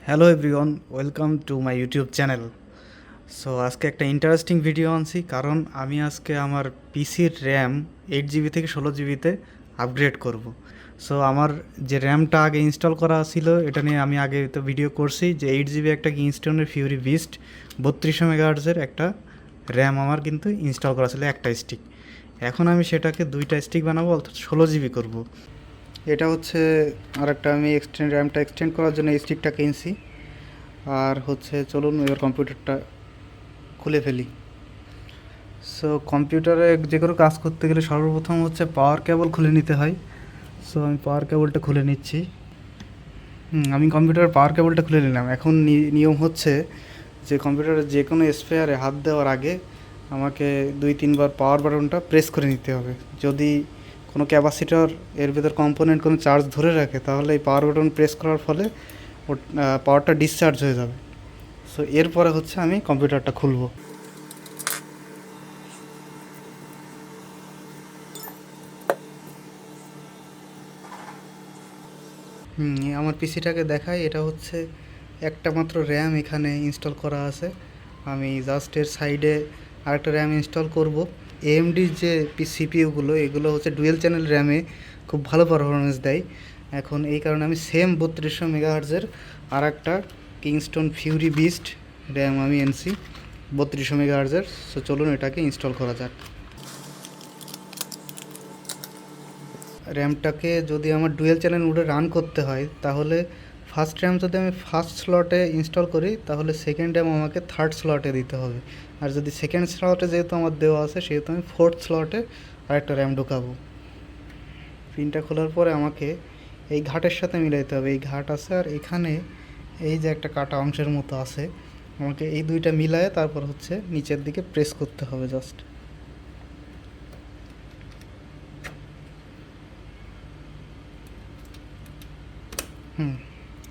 Hello everyone, welcome to my YouTube channel. So আজকে একটা interesting video আনছি, কারণ আমি আজকে আমার পিসির র্যাম 8 জিবি থেকে 16 জিবিতে আপগ্রেড করব। সো আমার যে র্যামটা আগে ইনস্টল করা ছিল, এটা নিয়ে আমি আগে তো ভিডিও করছি যে 8 জিবি একটা কিংস্টনের ফিউরি বিস্ট 3200 মেগাহার্জের একটা র্যাম আমার কিন্তু ইনস্টল করা ছিল একটা স্টিক। এখন আমি সেটাকে 2টা স্টিক বানাবো, অর্থাৎ 16 জিবি করবো। এটা হচ্ছে আর একটা আমি র্যামটা এক্সটেন্ড করার জন্য এই স্টিকটা কিনছি। আর হচ্ছে চলুন এবার কম্পিউটারটা খুলে ফেলি। সো কম্পিউটারে যে কোনো কাজ করতে গেলে সর্বপ্রথম হচ্ছে পাওয়ার কেবল খুলে নিতে হয়। সো আমি পাওয়ার কেবলটা খুলে নিচ্ছি। আমি কম্পিউটারের পাওয়ার কেবলটা খুলে নিলাম। এখন নিয়ম হচ্ছে যে কম্পিউটারের যে কোনো স্পেয়ারে হাত দেওয়ার আগে আমাকে 2-3 বার পাওয়ার বাটনটা প্রেস করে নিতে হবে। যদি কোনো ক্যাপাসিটর এর ভেতর কম্পোনেন্ট কোনো চার্জ ধরে রাখে, তাহলে এই পাওয়ার বাটন প্রেস করার ফলে পাওয়ারটা ডিসচার্জ হয়ে যাবে। সো এরপরে হচ্ছে আমি কম্পিউটারটা খুলবো। আমার পিসিটাকে দেখাই। এটা হচ্ছে একটা মাত্র র্যাম এখানে ইনস্টল করা আছে। আমি জাস্ট এর সাইডে আরেকটা র্যাম ইনস্টল করব। এএমডির যে সিপিইউগুলো, এগুলো হচ্ছে ডুয়েল চ্যানেল র্যামে খুব ভালো পারফরমেন্স দেয়। এখন এই কারণে আমি সেম 3200 মেগাহার্জের আর একটা কিংস্টন ফিউরি বিস্ট র্যাম আমি এনসি 3200 মেগাহার্জের। সো চলুন এটাকে ইনস্টল করা যাক। র্যামটাকে যদি আমার ডুয়েল চ্যানেল মোডে রান করতে হয়, তাহলে ফার্স্ট র্যাম যদি আমি ফার্স্ট স্লটে ইনস্টল করি, তাহলে সেকেন্ড র্যাম আমাকে থার্ড স্লটে দিতে হবে। আর যদি সেকেন্ড স্লটে যেহেতু আমার দেওয়া আছে, সেহেতু আমি ফোর্থ স্লটে আরেকটা র্যাম ঢোকাবো। পিনটা খোলার পরে আমাকে এই ঘাটের সাথে মিলাইতে হবে। এই ঘাট আছে, আর এখানে এই যে একটা কাটা অংশের মতো আছে, আমাকে এই দুইটা মিলায়ে তারপর হচ্ছে নিচের দিকে প্রেস করতে হবে জাস্ট।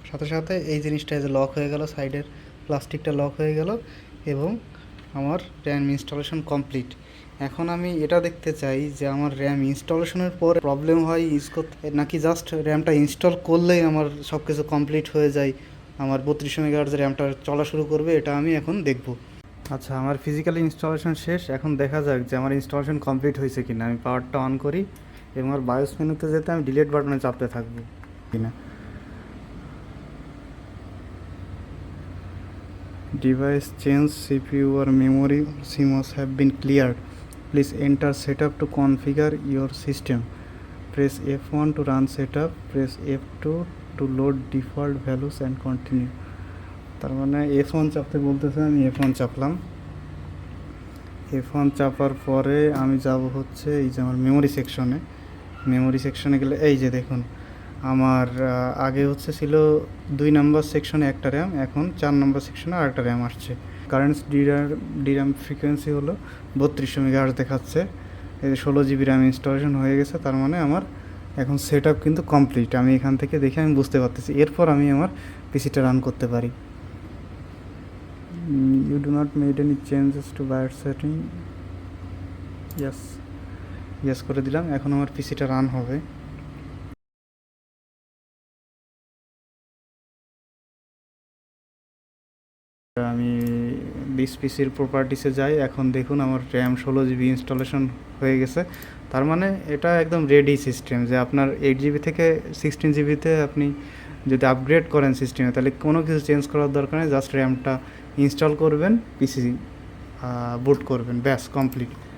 সাথে সাথে এই জিনিসটা যে লক হয়ে গেল, সাইডের প্লাস্টিকটা লক হয়ে গেল, এবং আমার র্যাম ইনস্টলেশন কমপ্লিট। এখন আমি এটা দেখতে চাই যে আমার র্যাম ইনস্টলেশনের পর প্রবলেম হয় ইউজ করতে, নাকি জাস্ট র্যামটা ইনস্টল করলেই আমার সব কিছু কমপ্লিট হয়ে যায়, আমার 3200 মেগাহার্জের র্যামটা চলা শুরু করবে। এটা আমি এখন দেখব। আচ্ছা, আমার ফিজিক্যালি ইনস্টলেশন শেষ। এখন দেখা যাক যে আমার ইনস্টলেশন কমপ্লিট হয়েছে কিনা। আমি পাওয়ারটা অন করি এবং আমার বায়োস মেনুতে যেতে আমি ডিলিট বাটনে চাপতে থাকবো কিনা। Device change, CPU or memory CMOS have been cleared. Please enter setup to configure your system. Press F1 to run setup. Press F2 to load default values and continue. তার মানে F1 চাপতে বলতেছে, আমি F1 চাপলাম। F1 চাপার পরে আমি যাব হচ্ছে এই যে আমার মেমোরি সেকশনে গেলে এই যে দেখুন, আমার আগে হচ্ছে ছিল 2 নম্বর সেকশনে একটা র্যাম, এখন 4 নম্বর সেকশনে আরেকটা র্যাম আসছে। কারেন্ট ডিরাম ফ্রিকোয়েন্সি হলো 3200 মেগাহার্জ দেখাচ্ছে। এই 16 জিবি র্যাম ইনস্টলেশন হয়ে গেছে, তার মানে আমার এখন সেট আপ কিন্তু কমপ্লিট। আমি এখান থেকে দেখে আমি বুঝতে পারতেছি। এরপর আমি আমার পিসিটা রান করতে পারি। You do not made any changes to BIOS setting. Yes করে দিলাম। এখন আমার পিসিটা রান হবে। আমি পিসির প্রপার্টিসে যাই। এখন দেখুন আমার র্যাম 16 জিবি ইনস্টলেশন হয়ে গেছে। তার মানে এটা একদম রেডি সিস্টেম, যে আপনার 8 জিবি থেকে 16 জিবিতে আপনি যদি আপগ্রেড করেন সিস্টেমে, তাহলে কোনো কিছু চেঞ্জ করার দরকার নেই। জাস্ট র্যামটা ইনস্টল করবেন, পিসি বুট করবেন, ব্যাস কমপ্লিট।